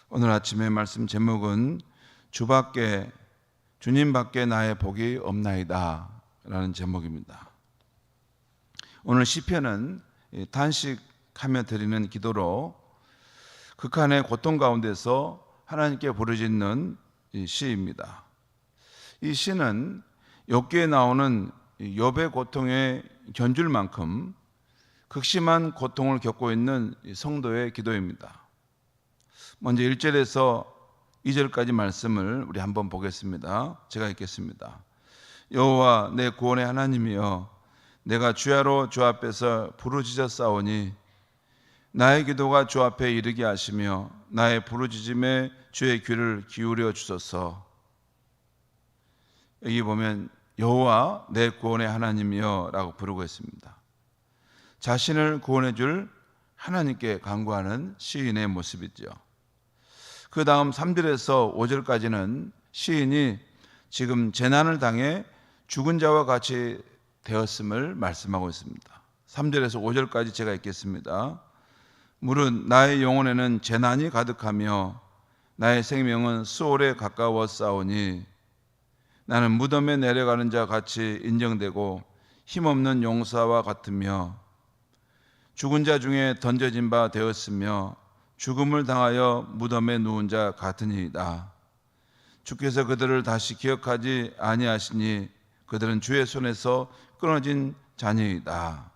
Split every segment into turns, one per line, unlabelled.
오늘 아침의 말씀 제목은 주님밖에 나의 복이 없나이다 라는 제목입니다. 오늘 시편은 단식하며 드리는 기도로 극한의 고통 가운데서 하나님께 부르짖는 시입니다. 이 시는 욥기에 나오는 욥의 고통에 견줄 만큼 극심한 고통을 겪고 있는 성도의 기도입니다. 먼저 1절에서 2절까지 말씀을 우리 한번 보겠습니다. 제가 읽겠습니다. 여호와 내 구원의 하나님이여, 내가 주야로 주 앞에서 부르짖었사오니 나의 기도가 주 앞에 이르게 하시며 나의 부르짖음에 주의 귀를 기울여 주소서. 여기 보면 여호와 내 구원의 하나님이여 라고 부르고 있습니다. 자신을 구원해 줄 하나님께 간구하는 시인의 모습이죠. 그 다음 3절에서 5절까지는 시인이 지금 재난을 당해 죽은 자와 같이 되었음을 말씀하고 있습니다. 3절에서 5절까지 제가 읽겠습니다. 무릇 나의 영혼에는 재난이 가득하며 나의 생명은 수월에 가까웠사오니 나는 무덤에 내려가는 자 같이 인정되고 힘없는 용사와 같으며 죽은 자 중에 던져진 바 되었으며 죽음을 당하여 무덤에 누운 자 같으니이다. 주께서 그들을 다시 기억하지 아니하시니 그들은 주의 손에서 끊어진 자녀이다.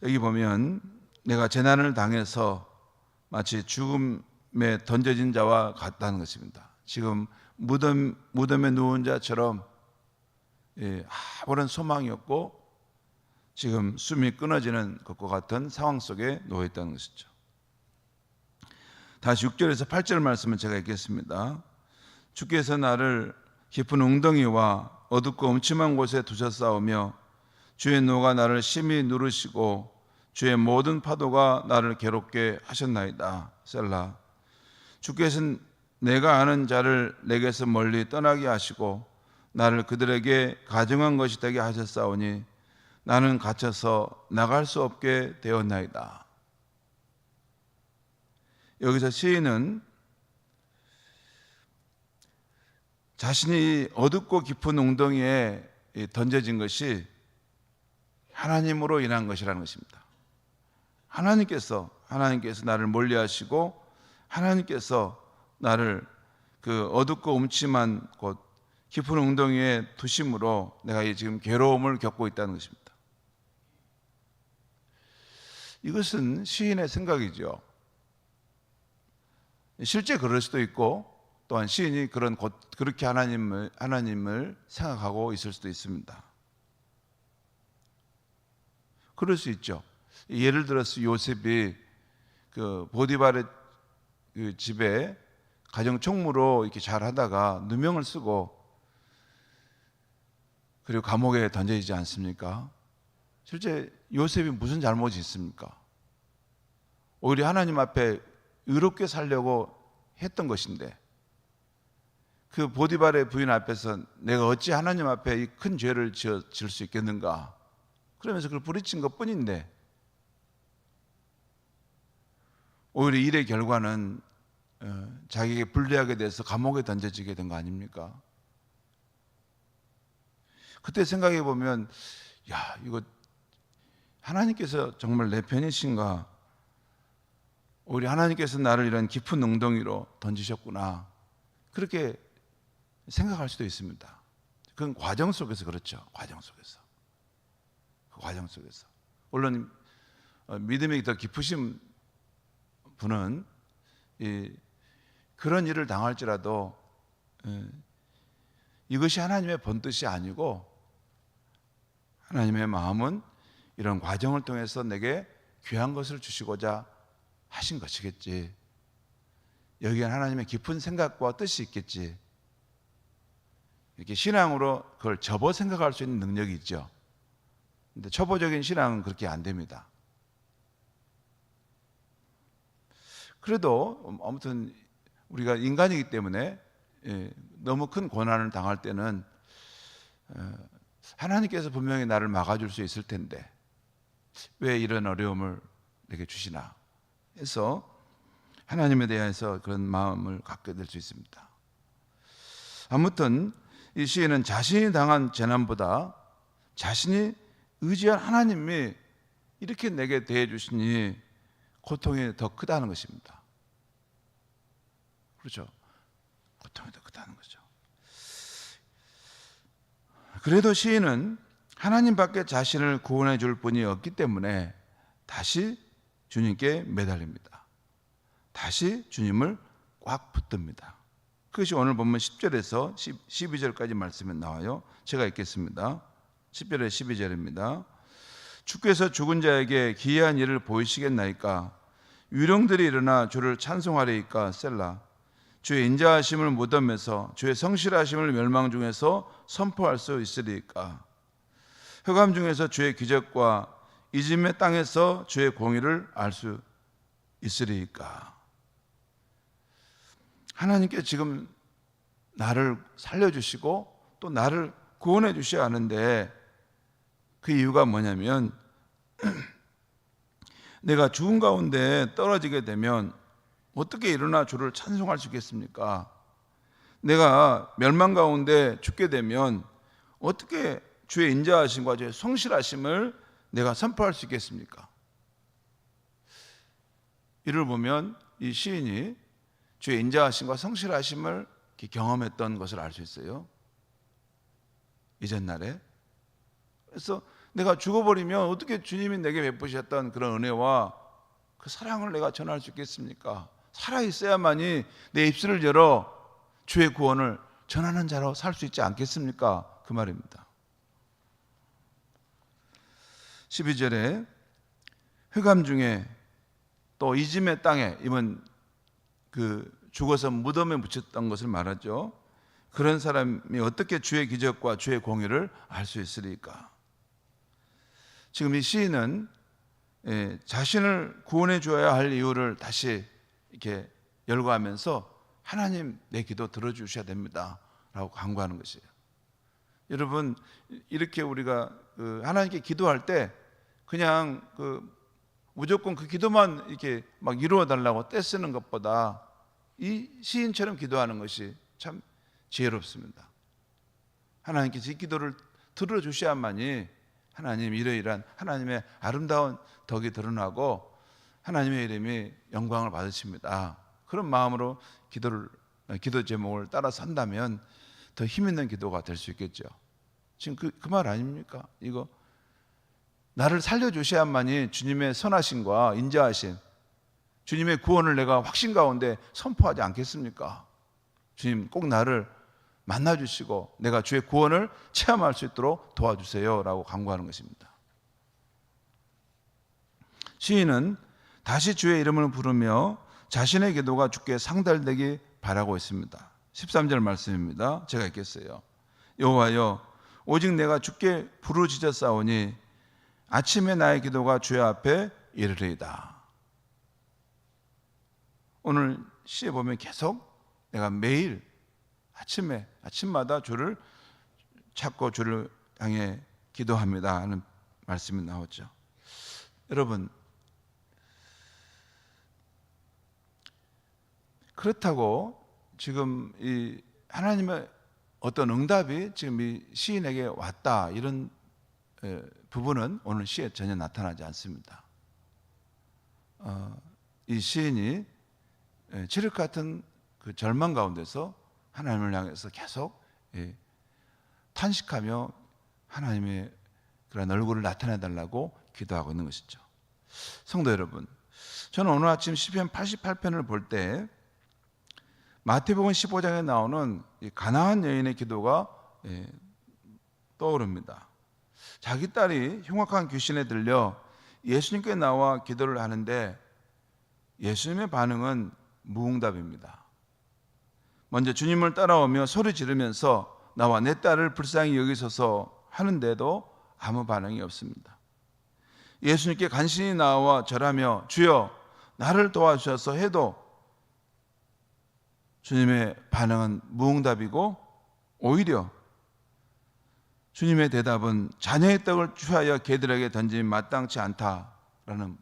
여기 보면 내가 재난을 당해서 마치 죽음에 던져진 자와 같다는 것입니다. 지금 무덤에 누운 자처럼 아무런 소망이 없고 지금 숨이 끊어지는 것과 같은 상황 속에 놓여 있다는 것이죠. 다시 6절에서 8절 말씀을 제가 읽겠습니다. 주께서 나를 깊은 웅덩이와 어둡고 음침한 곳에 두셨사오며 주의 노가 나를 심히 누르시고 주의 모든 파도가 나를 괴롭게 하셨나이다. 셀라. 주께서 내가 아는 자를 내게서 멀리 떠나게 하시고 나를 그들에게 가증한 것이 되게 하셨사오니 나는 갇혀서 나갈 수 없게 되었나이다. 여기서 시인은 자신이 어둡고 깊은 웅덩이에 던져진 것이 하나님으로 인한 것이라는 것입니다. 하나님께서 나를 멀리하시고 하나님께서 나를 그 어둡고 음침한 곳 깊은 웅덩이에 두심으로 내가 지금 괴로움을 겪고 있다는 것입니다. 이것은 시인의 생각이죠. 실제 그럴 수도 있고 또한 시인이 그렇게 하나님을 생각하고 있을 수도 있습니다. 그럴 수 있죠. 예를 들어서 요셉이 그 보디발의 그 집에 가정 총무로 이렇게 잘 하다가 누명을 쓰고 그리고 감옥에 던져지지 않습니까? 실제 요셉이 무슨 잘못이 있습니까? 오히려 하나님 앞에 의롭게 살려고 했던 것인데 그 보디발의 부인 앞에서 내가 어찌 하나님 앞에 이 큰 죄를 지을 수 있겠는가? 그러면서 그걸 부딪힌 것 뿐인데 오히려 일의 결과는 자기에게 불리하게 돼서 감옥에 던져지게 된 거 아닙니까? 그때 생각해 보면 이거 하나님께서 정말 내 편이신가? 오히려 하나님께서 나를 이런 깊은 웅덩이로 던지셨구나. 그렇게 생각할 수도 있습니다. 그건 과정 속에서 그렇죠. 과정 속에서. 그 과정 속에서. 물론 믿음이 더 깊으신 분은 그런 일을 당할지라도 이것이 하나님의 본뜻이 아니고 하나님의 마음은 이런 과정을 통해서 내게 귀한 것을 주시고자 하신 것이겠지. 여기엔 하나님의 깊은 생각과 뜻이 있겠지. 이렇게 신앙으로 그걸 접어 생각할 수 있는 능력이 있죠. 근데 초보적인 신앙은 그렇게 안 됩니다. 그래도 아무튼 우리가 인간이기 때문에 너무 큰 고난을 당할 때는 하나님께서 분명히 나를 막아줄 수 있을 텐데 왜 이런 어려움을 내게 주시나? 해서 하나님에 대해서 그런 마음을 갖게 될 수 있습니다. 아무튼 이 시인은 자신이 당한 재난보다 자신이 의지한 하나님이 이렇게 내게 대해 주시니 고통이 더 크다는 것입니다. 그렇죠? 고통이 더 크다는 거죠. 그래도 시인은 하나님밖에 자신을 구원해 줄 분이 없기 때문에 다시 주님께 매달립니다. 다시 주님을 꽉 붙듭니다. 그것이 오늘 보면 10절에서 12절까지 말씀에 나와요. 제가 읽겠습니다. 10절에 12절입니다. 주께서 죽은 자에게 기이한 일을 보이시겠나이까? 유령들이 일어나 주를 찬송하리이까? 셀라. 주의 인자하심을 무덤에서 주의 성실하심을 멸망 중에서 선포할 수 있으리이까? 흑암 중에서 주의 기적과 이짐의 땅에서 주의 공의를 알 수 있으리이까? 하나님께 지금 나를 살려주시고 또 나를 구원해 주셔야 하는데 그 이유가 뭐냐면 내가 죽은 가운데 떨어지게 되면 어떻게 일어나 주를 찬송할 수 있겠습니까? 내가 멸망 가운데 죽게 되면 어떻게 주의 인자하심과 주의 성실하심을 내가 선포할 수 있겠습니까? 이를 보면 이 시인이 주의 인자하심과 성실하심을 경험했던 것을 알 수 있어요. 이전 날에. 그래서 내가 죽어버리면 어떻게 주님이 내게 베푸셨던 그런 은혜와 그 사랑을 내가 전할 수 있겠습니까? 살아있어야만이 내 입술을 열어 주의 구원을 전하는 자로 살 수 있지 않겠습니까? 그 말입니다. 12절에 흑암 중에 또 이짐의 땅에, 이번 그 죽어서 무덤에 묻혔던 것을 말하죠. 그런 사람이 어떻게 주의 기적과 주의 공의를 알 수 있으리까? 지금 이 시인은 자신을 구원해 주어야 할 이유를 다시 이렇게 열거하면서 하나님 내 기도 들어주셔야 됩니다 라고 간구하는 것이에요. 여러분, 이렇게 우리가 하나님께 기도할 때 그냥 무조건 그 기도만 이렇게 막 이루어 달라고 떼쓰는 것보다 이 시인처럼 기도하는 것이 참 지혜롭습니다. 하나님께서 이 기도를 들어주셔야만이 하나님 이러이러한 하나님의 아름다운 덕이 드러나고 하나님의 이름이 영광을 받으십니다. 그런 마음으로 기도 제목을 따라 산다면 더 힘 있는 기도가 될 수 있겠죠. 지금 그 말 아닙니까? 이거 나를 살려주셔야만이 주님의 선하심과 인자하심, 주님의 구원을 내가 확신 가운데 선포하지 않겠습니까? 주님 꼭 나를 만나주시고 내가 주의 구원을 체험할 수 있도록 도와주세요 라고 간구하는 것입니다. 시인은 다시 주의 이름을 부르며 자신의 기도가 주께 상달되기 바라고 있습니다. 13절 말씀입니다. 제가 읽겠어요. 여호와여, 오직 내가 주께 부르짖었사오니 아침에 나의 기도가 주의 앞에 이르리이다. 오늘 시에 보면 계속 내가 매일 아침마다 주를 찾고 주를 향해 기도합니다 하는 말씀이 나오죠. 여러분, 그렇다고 지금 이 하나님의 어떤 응답이 지금 이 시인에게 왔다 이런 부분은 오늘 시에 전혀 나타나지 않습니다. 이 시인이 칠흑 같은 그 절망 가운데서 하나님을 향해서 계속 탄식하며 하나님의 그런 얼굴을 나타내달라고 기도하고 있는 것이죠. 성도 여러분, 저는 오늘 아침 시편 88편을 볼 때 마태복음 15장에 나오는 이 가나안 여인의 기도가 떠오릅니다. 자기 딸이 흉악한 귀신에 들려 예수님께 나와 기도를 하는데 예수님의 반응은 무응답입니다. 먼저 주님을 따라오며 소리 지르면서 나와 내 딸을 불쌍히 여기소서 하는데도 아무 반응이 없습니다. 예수님께 간신히 나와 절하며 주여 나를 도와주셔서 해도 주님의 반응은 무응답이고 오히려 주님의 대답은 자녀의 떡을 취하여 개들에게 던짐이 마땅치 않다라는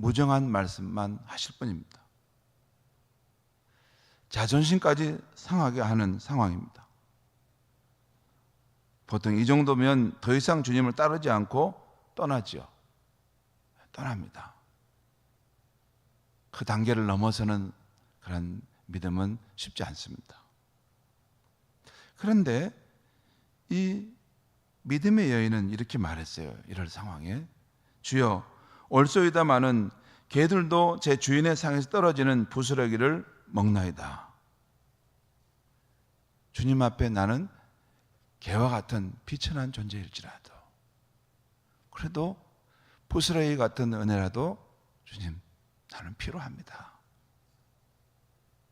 무정한 말씀만 하실 뿐입니다. 자존심까지 상하게 하는 상황입니다. 보통 이 정도면 더 이상 주님을 따르지 않고 떠나지요. 떠납니다. 그 단계를 넘어서는 그런 믿음은 쉽지 않습니다. 그런데 이 믿음의 여인은 이렇게 말했어요. 이럴 상황에 주여 올소이다마는 개들도 제 주인의 상에서 떨어지는 부스러기를 먹나이다. 주님 앞에 나는 개와 같은 비천한 존재일지라도 그래도 부스러기 같은 은혜라도 주님 나는 필요합니다.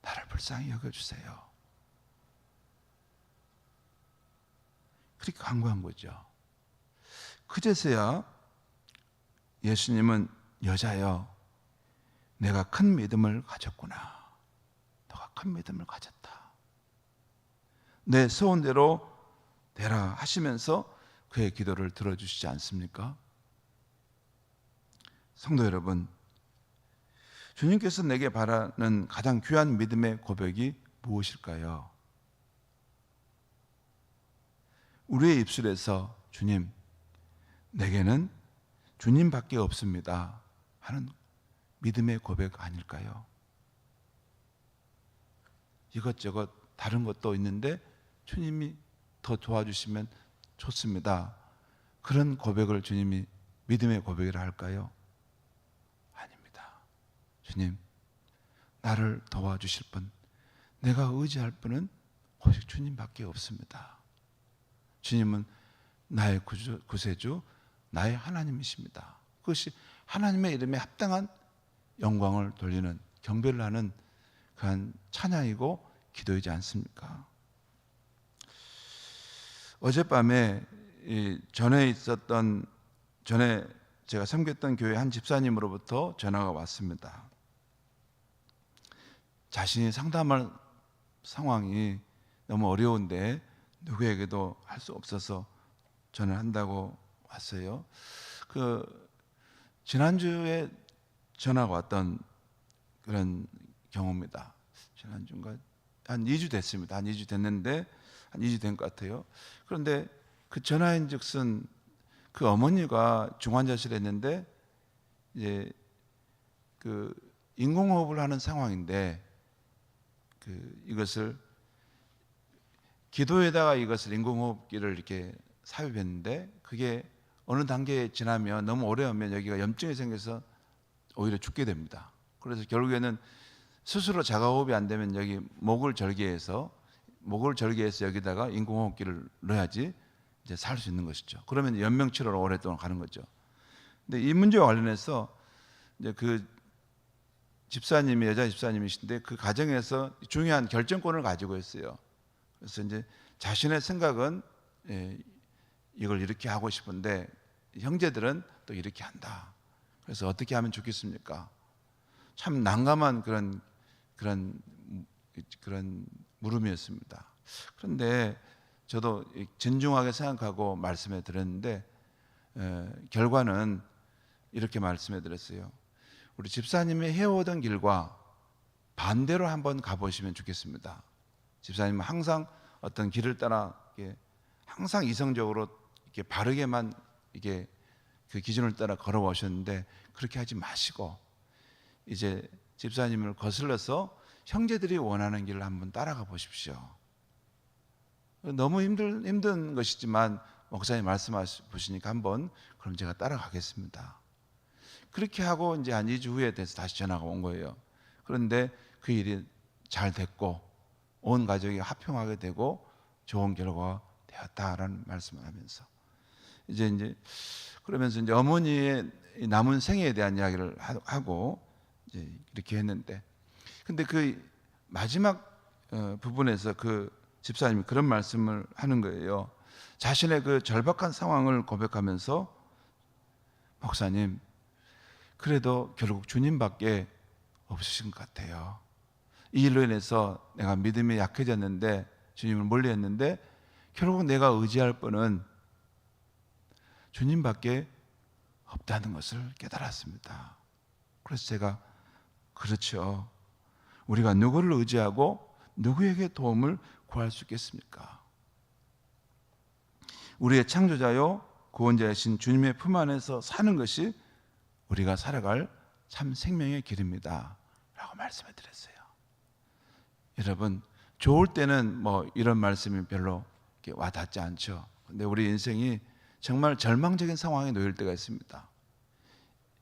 나를 불쌍히 여겨주세요. 그렇게 간구한 거죠. 그제서야 예수님은 여자여 내가 큰 믿음을 가졌구나. 너가 큰 믿음을 가졌다. 내 소원대로 되라 하시면서 그의 기도를 들어주시지 않습니까? 성도 여러분, 주님께서 내게 바라는 가장 귀한 믿음의 고백이 무엇일까요? 우리의 입술에서 주님, 내게는 주님밖에 없습니다 하는 믿음의 고백 아닐까요? 이것저것 다른 것도 있는데 주님이 더 도와주시면 좋습니다. 그런 고백을 주님이 믿음의 고백이라 할까요? 아닙니다. 주님, 나를 도와주실 분, 내가 의지할 분은 오직 주님밖에 없습니다. 주님은 나의 구세주, 나의 하나님이십니다. 그것이 하나님의 이름에 합당한 영광을 돌리는, 경배를 하는 그런 찬양이고 기도이지 않습니까? 어젯밤에 전에 제가 섬겼던 교회 한 집사님으로부터 전화가 왔습니다. 자신이 상담할 상황이 너무 어려운데 누구에게도 할 수 없어서 전화를 한다고 왔어요. 지난주에 전화가 왔던 그런 경우입니다. 지난주인가 한 2주 됐습니다. 한 2주 됐는데 한 2주 된 것 같아요. 그런데 그 전화인즉슨 그 어머니가 중환자실에 있는데 이제 그 인공호흡을 하는 상황인데 이것을 기도에다가 이것을 인공호흡기를 이렇게 삽입했는데 그게 어느 단계에 지나면 너무 오래 하면 여기가 염증이 생겨서 오히려 죽게 됩니다. 그래서 결국에는 스스로 자가호흡이 안 되면 여기 목을 절개해서 여기다가 인공호흡기를 넣어야지 이제 살 수 있는 것이죠. 그러면 연명치료로 오랫동안 가는 거죠. 근데 이 문제와 관련해서 이제 그 집사님이 여자 집사님이신데 그 가정에서 중요한 결정권을 가지고 있어요. 그래서 이제 자신의 생각은 이걸 이렇게 하고 싶은데 형제들은 또 이렇게 한다. 그래서 어떻게 하면 좋겠습니까? 참 난감한 그런 물음이었습니다. 그런데 저도 진중하게 생각하고 말씀해 드렸는데 결과는 이렇게 말씀해 드렸어요. 우리 집사님이 해오던 길과 반대로 한번 가보시면 좋겠습니다. 집사님은 항상 어떤 길을 따라 항상 이성적으로 이렇게 바르게만 이게 그 기준을 따라 걸어오셨는데 그렇게 하지 마시고 이제 집사님을 거슬러서 형제들이 원하는 길을 한번 따라가 보십시오. 너무 힘든 것이지만 목사님 말씀하시니까 한번 그럼 제가 따라가겠습니다. 그렇게 하고 이제 한 2주 후에 돼서 다시 전화가 온 거예요. 그런데 그 일이 잘 됐고 온 가족이 화평하게 되고 좋은 결과가 되었다라는 말씀을 하면서 이제 그러면서 이제 어머니의 남은 생애에 대한 이야기를 하고 이제 이렇게 했는데 근데 그 마지막 부분에서 그 집사님이 그런 말씀을 하는 거예요. 자신의 그 절박한 상황을 고백하면서 목사님 그래도 결국 주님밖에 없으신 것 같아요. 이 일로 인해서 내가 믿음이 약해졌는데 주님을 멀리했는데 결국 내가 의지할 분은 주님밖에 없다는 것을 깨달았습니다. 그래서 제가 그렇죠. 우리가 누구를 의지하고 누구에게 도움을 구할 수 있겠습니까? 우리의 창조자요 구원자이신 주님의 품 안에서 사는 것이 우리가 살아갈 참 생명의 길입니다 라고 말씀을 드렸어요. 여러분, 좋을 때는 뭐 이런 말씀이 별로 와닿지 않죠. 근데 우리 인생이 정말 절망적인 상황에 놓일 때가 있습니다.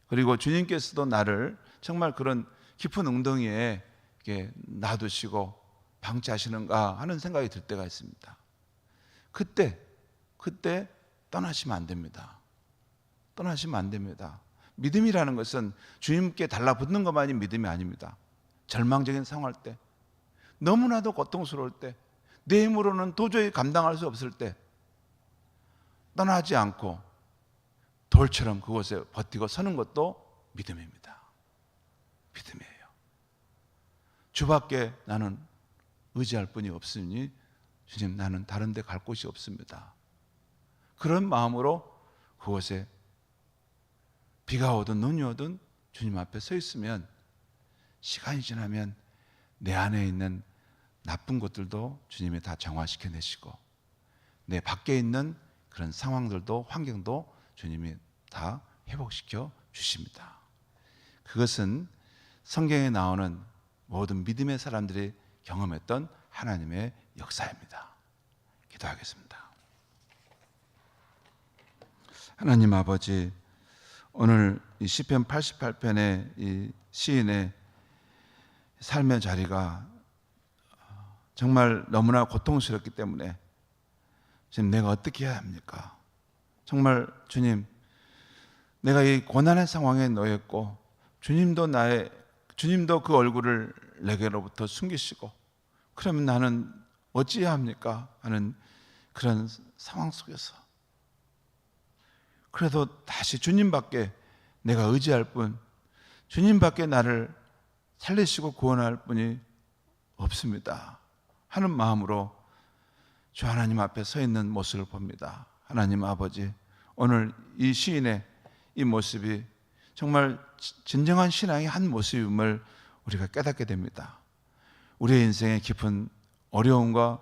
그리고 주님께서도 나를 정말 그런 깊은 웅덩이에 이렇게 놔두시고 방치하시는가 하는 생각이 들 때가 있습니다. 그때 떠나시면 안 됩니다. 떠나시면 안 됩니다. 믿음이라는 것은 주님께 달라붙는 것만이 믿음이 아닙니다. 절망적인 상황할 때, 너무나도 고통스러울 때, 내 힘으로는 도저히 감당할 수 없을 때 떠나지 않고 돌처럼 그곳에 버티고 서는 것도 믿음입니다. 믿음이에요. 주밖에 나는 의지할 분이 없으니 주님, 나는 다른 데 갈 곳이 없습니다. 그런 마음으로 그곳에 비가 오든 눈이 오든 주님 앞에 서 있으면 시간이 지나면 내 안에 있는 나쁜 것들도 주님이 다 정화시켜 내시고 내 밖에 있는 그런 상황들도 환경도 주님이 다 회복시켜 주십니다. 그것은 성경에 나오는 모든 믿음의 사람들이 경험했던 하나님의 역사입니다. 기도하겠습니다. 하나님 아버지, 오늘 이 시편 88편의 이 시인의 삶의 자리가 정말 너무나 고통스럽기 때문에 지금 내가 어떻게 해야 합니까? 정말 주님, 내가 이 고난의 상황에 놓였고 주님도 그 얼굴을 내게로부터 숨기시고 그러면 나는 어찌해야 합니까? 하는 그런 상황 속에서 그래도 다시 주님밖에 내가 의지할 뿐, 주님밖에 나를 살리시고 구원할 분이 없습니다 하는 마음으로 주 하나님 앞에 서 있는 모습을 봅니다. 하나님 아버지, 오늘 이 시인의 이 모습이 정말 진정한 신앙의 한 모습임을 우리가 깨닫게 됩니다. 우리의 인생에 깊은 어려움과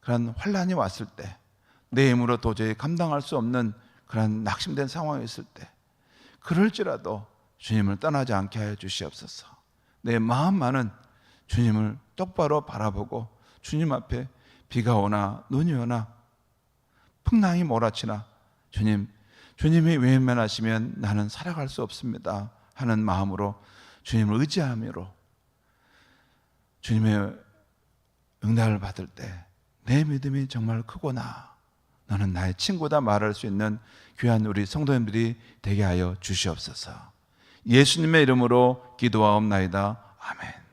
그런 환난이 왔을 때, 내 힘으로 도저히 감당할 수 없는 그런 낙심된 상황이 있을 때, 그럴지라도 주님을 떠나지 않게 하여 주시옵소서. 내 마음만은 주님을 똑바로 바라보고 주님 앞에 비가 오나 눈이 오나 풍랑이 몰아치나 주님이 외면하시면 나는 살아갈 수 없습니다 하는 마음으로 주님을 의지함으로 주님의 응답을 받을 때 내 믿음이 정말 크구나, 너는 나의 친구다 말할 수 있는 귀한 우리 성도님들이 되게 하여 주시옵소서. 예수님의 이름으로 기도하옵나이다. 아멘.